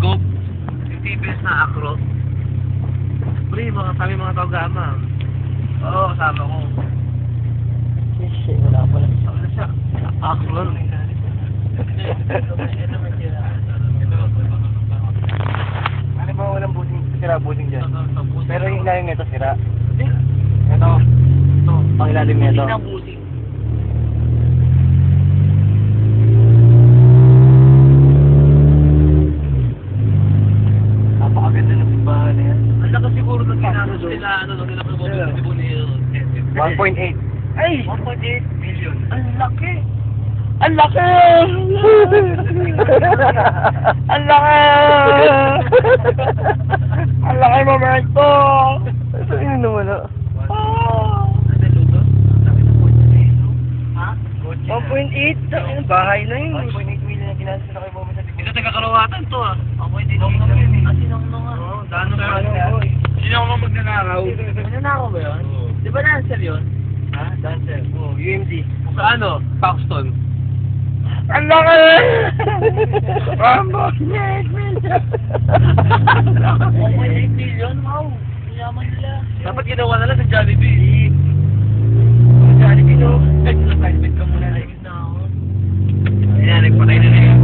Gop. Yung TBS na Acro. Pre, kami mga tao-gama. Oo, kasama ko. Shit, wala pala. Ano siya? Acro. Ano ba walang buting dyan? Pero yung ilalim nito sira. Ito. Pang ilalim nito. Hindi na buting. Napakaganda ng simbahan na yan. Ang laki siguro nung ginagawa sila, nung ginagawa ni 1.8. Ay! 1.8 billion. Ang laki! Ang laki! Ang laki! Ang laki mo, Marco! Ito yun naman, ah. Ha? 1.8? Ang bahay na yun. 1.8 million na ginasa na kayo mo sa Ito taga-karawatan to ah. 1.8 billion. Sinong nga. Oo, dano na yun. Sinong magnanakaw? Magnanakaw ba yun? Di ba dancer yun? Ha? Dancer? Oo, UMD. Sa ano? Paxton. Ang laki! 1.8 million! 1.8 billion? Wow! Yaman nila. Dapat ginawa na lang sa Jollibee. Jollibee, no? Nag-private ka muna like na ako. Ayan, nagpatay na lang.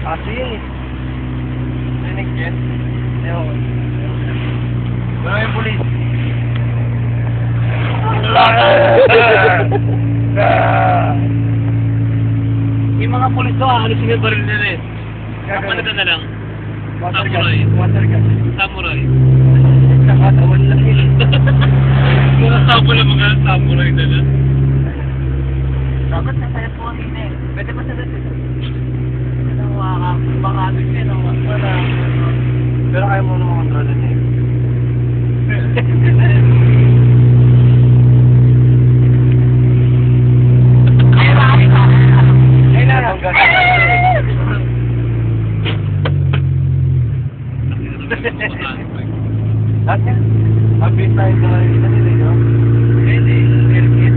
Kaso yun eh. Rinig yan. Ewan ko. Wala yung pulis. Yung mga pulis to, alisin yung baril nila eh. Kapalitan na lang. Samurai. Water gun. Samurai. Nakatawan lang yun. Mga samurai na lang. Dapat na tayo po ang ina eh. Pwede ba sa dati? Baka abis yun. Wala. Pero kaya mo naman kontrolan niya eh. Lahat yan. Mabilis tayo sa nakikita nila yun. Pwede. Airkit.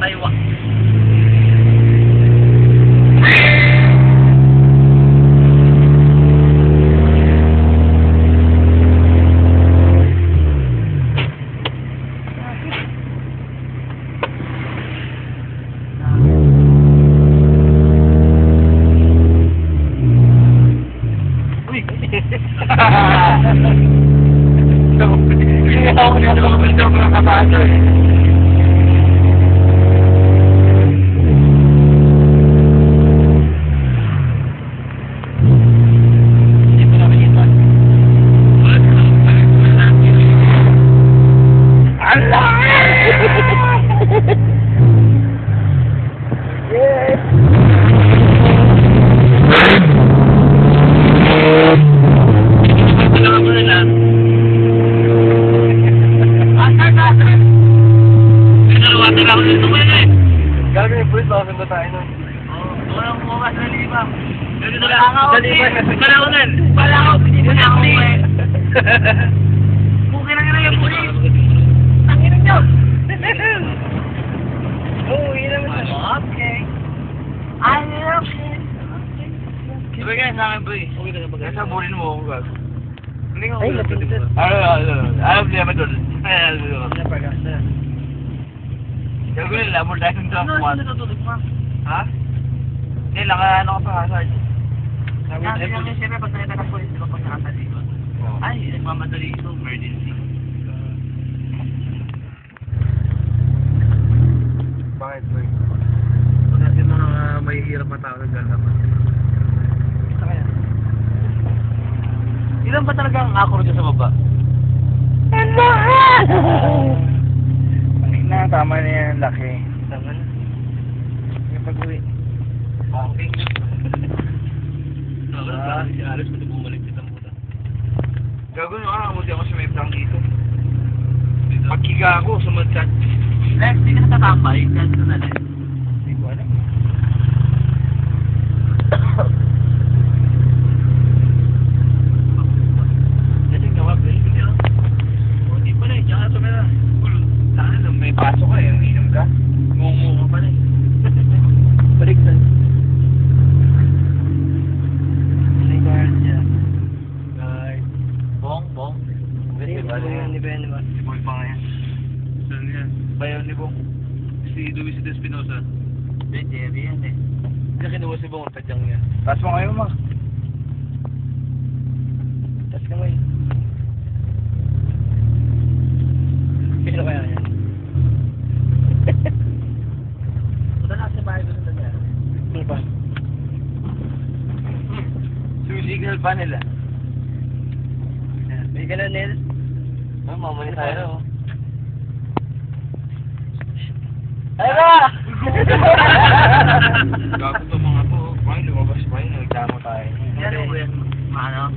Taiwan. Hindi ako nito mga kabato eh. Hindi mo naman ito. Allah! Yes! Gabi yung pulis, baka sundo tayo nun. Walang bukas na lima. Daliman. Balakaw, pinili na ako eh. Bukin na nga yung pulis. Tangin nyo. Uwi naman siya. Okay. Ay, okay. Sabi ka sa akin, boy. Okay na ka ba? Kaya sabunin mo ako, gag. Hindi nga ako. Ay, lapintot. Alam niya ba doon? Alam niya ba doon? Napagasa. Sabi ko nila, more dahil sa Ano kwan. natutulog pa? Ha? Hindi, ano ka pa hazard. Sabi Sabi tayo, namin siyempre pag nakita ng police, di ba pag nakatalikod? Ay, nagmamadali ito, emergency. bakit bro? Kasi mga may hirap na tao naglalaman. Gusto kaya? Ilan ba talaga ang acro dyan sa baba? Na, tama na yan, laki. Tama na. Yung pag-uwi. Okay. Si Aris mo na bumalik kita muna. Gagawin ko buti ako sa may prank dito. Pagkiga ako, sumadchat. Lex, di ka natatambay. Chat ko na, Lex. Hindi ko alam. Dating gawa, Bill. O, di pala eh. Tsaka tumira. Saan lang, may pasok ka eh. Uminom ka. Ngungo ka pala eh. Balik na. May guard dyan. Guys. Bong. Hindi ba ba? Si Boy pa nga yan. Saan yan? Bayaw ni Bong. Si Luis de Espinosa. Hindi, Jerry yan eh. Hindi kinuha si Bong, tadyang yan. Taas mo kayo, Max. Taas ka mo eh. Sino kaya yan? Punta na sa bahay doon na yan. Ano ba? Susigal pa nila. May ganun, Nel? Oh, mamali tayo. Ano ba? Gago to mga to. Paano lumabas pa yun? Nagdamo tayo. Yan o yan. Ano?